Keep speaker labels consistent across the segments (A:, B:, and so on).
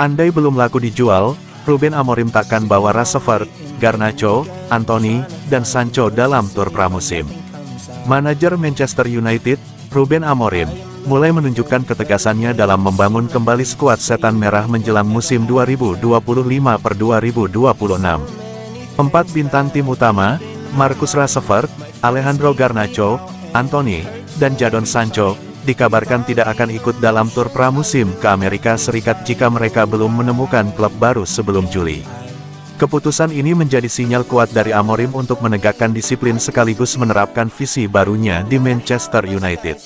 A: Andai belum laku dijual, Ruben Amorim takkan bawa Rashford, Garnacho, Anthony, dan Sancho dalam tur pramusim. Manajer Manchester United, Ruben Amorim, mulai menunjukkan ketegasannya dalam membangun kembali skuad setan merah menjelang musim 2025-2026. 4 bintang tim utama, Marcus Rashford, Alejandro Garnacho, Anthony, dan Jadon Sancho, dikabarkan tidak akan ikut dalam tur pramusim ke Amerika Serikat jika mereka belum menemukan klub baru sebelum Juli. Keputusan ini menjadi sinyal kuat dari Amorim untuk menegakkan disiplin sekaligus menerapkan visi barunya di Manchester United.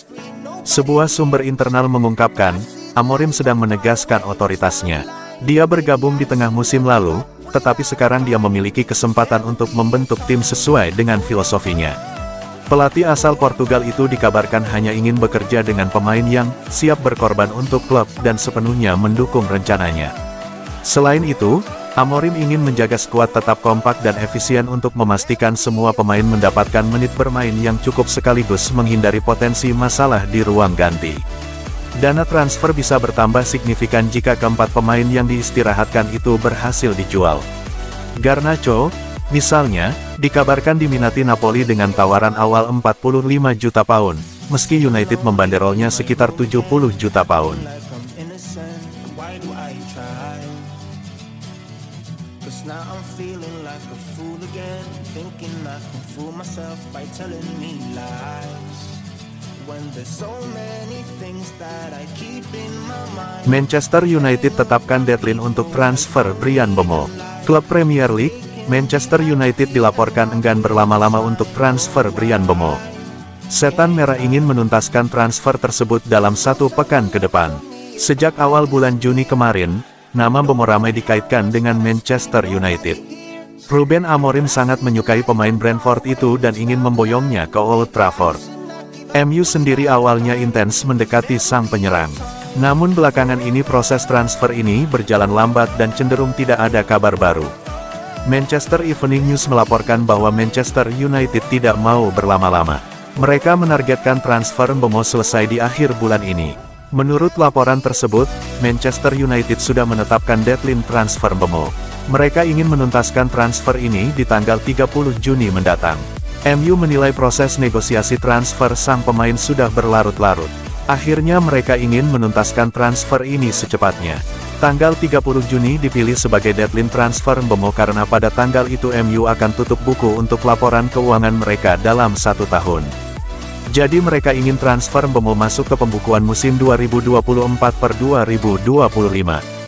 A: Sebuah sumber internal mengungkapkan, Amorim sedang menegaskan otoritasnya. Dia bergabung di tengah musim lalu, tetapi sekarang dia memiliki kesempatan untuk membentuk tim sesuai dengan filosofinya. Pelatih asal Portugal itu dikabarkan hanya ingin bekerja dengan pemain yang siap berkorban untuk klub dan sepenuhnya mendukung rencananya. Selain itu, Amorim ingin menjaga skuad tetap kompak dan efisien untuk memastikan semua pemain mendapatkan menit bermain yang cukup sekaligus menghindari potensi masalah di ruang ganti. Dana transfer bisa bertambah signifikan jika keempat pemain yang diistirahatkan itu berhasil dijual. Garnacho, misalnya, dikabarkan diminati Napoli dengan tawaran awal 45 juta pound, meski United membanderolnya sekitar 70 juta pound. Manchester United tetapkan deadline untuk transfer Bryan Mbeumo. Klub Premier League, Manchester United dilaporkan enggan berlama-lama untuk transfer Bryan Mbeumo. Setan Merah ingin menuntaskan transfer tersebut dalam 1 pekan ke depan. Sejak awal bulan Juni kemarin, nama Mbeumo ramai dikaitkan dengan Manchester United. Ruben Amorim sangat menyukai pemain Brentford itu dan ingin memboyongnya ke Old Trafford. MU sendiri awalnya intens mendekati sang penyerang. Namun belakangan ini proses transfer ini berjalan lambat dan cenderung tidak ada kabar baru. Manchester Evening News melaporkan bahwa Manchester United tidak mau berlama-lama. Mereka menargetkan transfer Mbeumo selesai di akhir bulan ini. Menurut laporan tersebut, Manchester United sudah menetapkan deadline transfer Mbeumo. Mereka ingin menuntaskan transfer ini di tanggal 30 Juni mendatang. MU menilai proses negosiasi transfer sang pemain sudah berlarut-larut. Akhirnya mereka ingin menuntaskan transfer ini secepatnya. Tanggal 30 Juni dipilih sebagai deadline transfer Mbeumo karena pada tanggal itu MU akan tutup buku untuk laporan keuangan mereka dalam 1 tahun. Jadi mereka ingin transfer Mbeumo masuk ke pembukuan musim 2024-2025.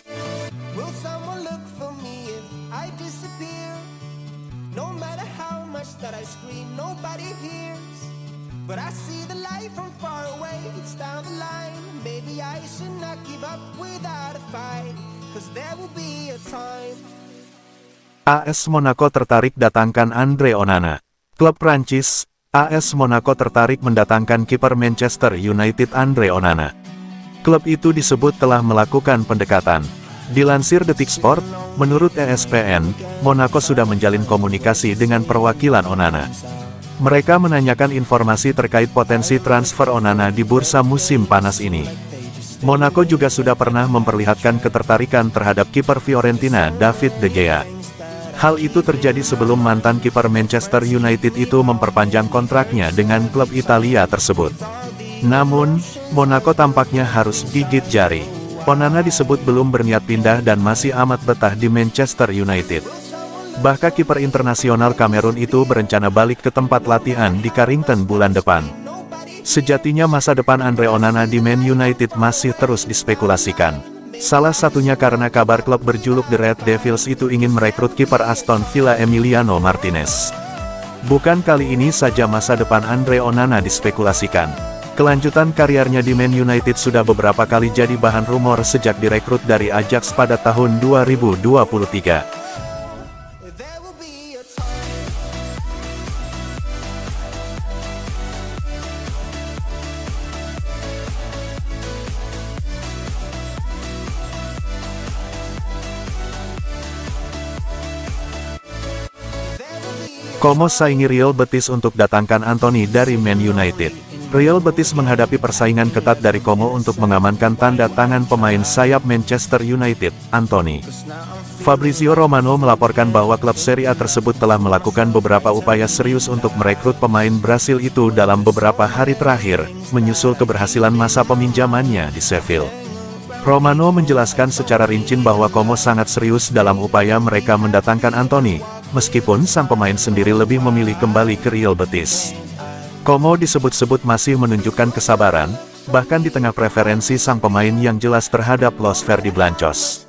A: AS Monaco tertarik datangkan Andre Onana. Klub Prancis, AS Monaco tertarik mendatangkan kiper Manchester United Andre Onana. Klub itu disebut telah melakukan pendekatan. Dilansir Detik Sport, menurut ESPN, Monaco sudah menjalin komunikasi dengan perwakilan Onana. Mereka menanyakan informasi terkait potensi transfer Onana di bursa musim panas ini. Monaco juga sudah pernah memperlihatkan ketertarikan terhadap kiper Fiorentina David De Gea. Hal itu terjadi sebelum mantan kiper Manchester United itu memperpanjang kontraknya dengan klub Italia tersebut. Namun, Monaco tampaknya harus gigit jari. Onana disebut belum berniat pindah dan masih amat betah di Manchester United. Bahkan kiper internasional Kamerun itu berencana balik ke tempat latihan di Carrington bulan depan. Sejatinya masa depan Andre Onana di Man United masih terus dispekulasikan. Salah satunya karena kabar klub berjuluk The Red Devils itu ingin merekrut kiper Aston Villa Emiliano Martinez. Bukan kali ini saja masa depan Andre Onana dispekulasikan. Kelanjutan karirnya di Man United sudah beberapa kali jadi bahan rumor sejak direkrut dari Ajax pada tahun 2023. Como saingi Real Betis untuk datangkan Anthony dari Man United. Real Betis menghadapi persaingan ketat dari Como untuk mengamankan tanda tangan pemain sayap Manchester United, Anthony. Fabrizio Romano melaporkan bahwa klub Serie A tersebut telah melakukan beberapa upaya serius untuk merekrut pemain Brasil itu dalam beberapa hari terakhir, menyusul keberhasilan masa peminjamannya di Sheffield. Romano menjelaskan secara rinci bahwa Como sangat serius dalam upaya mereka mendatangkan Anthony, meskipun sang pemain sendiri lebih memilih kembali ke Real Betis. Como disebut-sebut masih menunjukkan kesabaran, bahkan di tengah preferensi sang pemain yang jelas terhadap Los Verdi Blancos.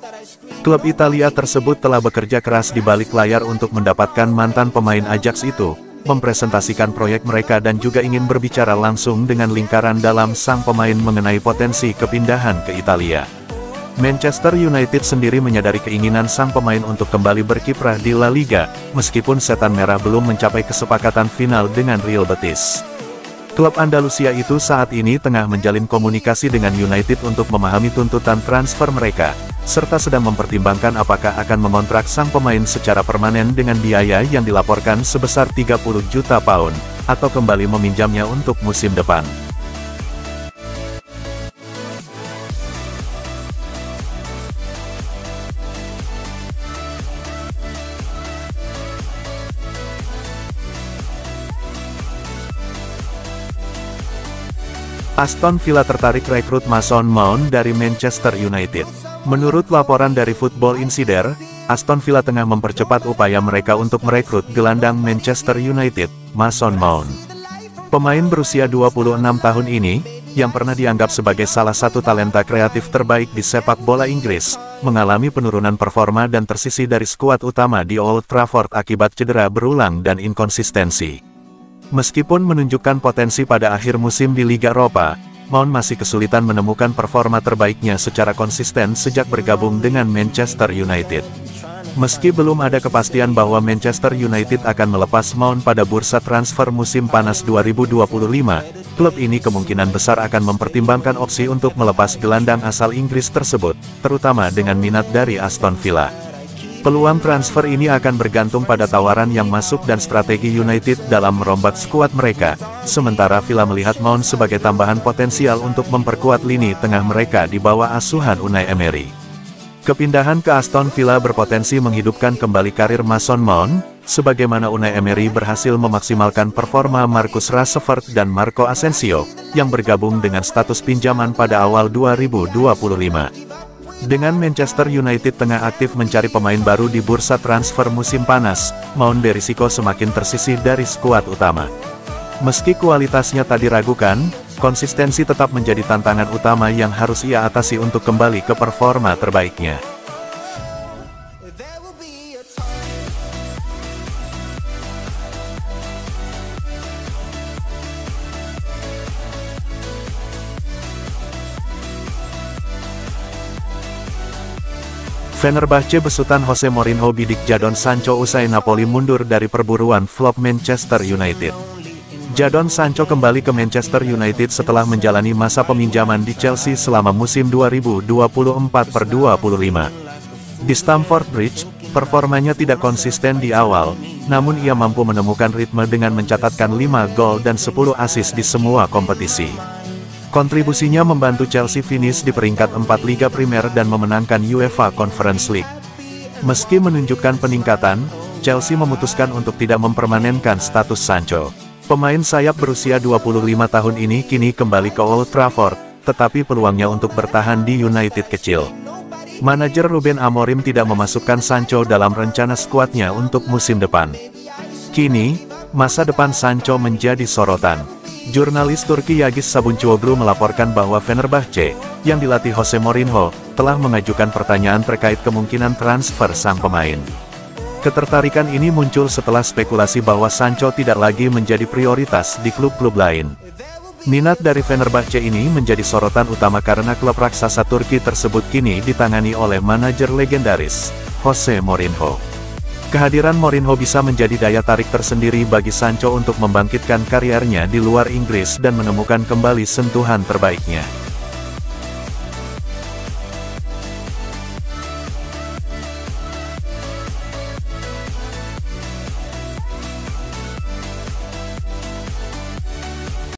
A: Klub Italia tersebut telah bekerja keras di balik layar untuk mendapatkan mantan pemain Ajax itu, mempresentasikan proyek mereka dan juga ingin berbicara langsung dengan lingkaran dalam sang pemain mengenai potensi kepindahan ke Italia. Manchester United sendiri menyadari keinginan sang pemain untuk kembali berkiprah di La Liga, meskipun Setan Merah belum mencapai kesepakatan final dengan Real Betis. Klub Andalusia itu saat ini tengah menjalin komunikasi dengan United untuk memahami tuntutan transfer mereka, serta sedang mempertimbangkan apakah akan mengontrak sang pemain secara permanen dengan biaya yang dilaporkan sebesar 30 juta pound, atau kembali meminjamnya untuk musim depan. Aston Villa tertarik rekrut Mason Mount dari Manchester United. Menurut laporan dari Football Insider, Aston Villa tengah mempercepat upaya mereka untuk merekrut gelandang Manchester United, Mason Mount. Pemain berusia 26 tahun ini, yang pernah dianggap sebagai salah satu talenta kreatif terbaik di sepak bola Inggris, mengalami penurunan performa dan tersisih dari skuad utama di Old Trafford akibat cedera berulang dan inkonsistensi. Meskipun menunjukkan potensi pada akhir musim di Liga Eropa, Mount masih kesulitan menemukan performa terbaiknya secara konsisten sejak bergabung dengan Manchester United. Meski belum ada kepastian bahwa Manchester United akan melepas Mount pada bursa transfer musim panas 2025, klub ini kemungkinan besar akan mempertimbangkan opsi untuk melepas gelandang asal Inggris tersebut, terutama dengan minat dari Aston Villa. Peluang transfer ini akan bergantung pada tawaran yang masuk dan strategi United dalam merombak skuad mereka, sementara Villa melihat Mount sebagai tambahan potensial untuk memperkuat lini tengah mereka di bawah asuhan Unai Emery. Kepindahan ke Aston Villa berpotensi menghidupkan kembali karir Mason Mount, sebagaimana Unai Emery berhasil memaksimalkan performa Marcus Rashford dan Marco Asensio, yang bergabung dengan status pinjaman pada awal 2025. Dengan Manchester United tengah aktif mencari pemain baru di bursa transfer musim panas, Mount berisiko semakin tersisih dari skuad utama. Meski kualitasnya tak diragukan, konsistensi tetap menjadi tantangan utama yang harus ia atasi untuk kembali ke performa terbaiknya. Fenerbahce besutan Jose Mourinho bidik Jadon Sancho usai Napoli mundur dari perburuan flop Manchester United. Jadon Sancho kembali ke Manchester United setelah menjalani masa peminjaman di Chelsea selama musim 2024/25. Di Stamford Bridge, performanya tidak konsisten di awal, namun ia mampu menemukan ritme dengan mencatatkan 5 gol dan 10 assist di semua kompetisi. Kontribusinya membantu Chelsea finish di peringkat 4 Liga Primer dan memenangkan UEFA Conference League. Meski menunjukkan peningkatan, Chelsea memutuskan untuk tidak mempermanenkan status Sancho. Pemain sayap berusia 25 tahun ini kini kembali ke Old Trafford, tetapi peluangnya untuk bertahan di United kecil. Manajer Ruben Amorim tidak memasukkan Sancho dalam rencana skuadnya untuk musim depan. Kini, masa depan Sancho menjadi sorotan. Jurnalis Turki Yagis Sabuncuoglu melaporkan bahwa Fenerbahce, yang dilatih Jose Mourinho, telah mengajukan pertanyaan terkait kemungkinan transfer sang pemain. Ketertarikan ini muncul setelah spekulasi bahwa Sancho tidak lagi menjadi prioritas di klub-klub lain. Minat dari Fenerbahce ini menjadi sorotan utama karena klub raksasa Turki tersebut kini ditangani oleh manajer legendaris, Jose Mourinho. Kehadiran Mourinho bisa menjadi daya tarik tersendiri bagi Sancho untuk membangkitkan kariernya di luar Inggris dan menemukan kembali sentuhan terbaiknya.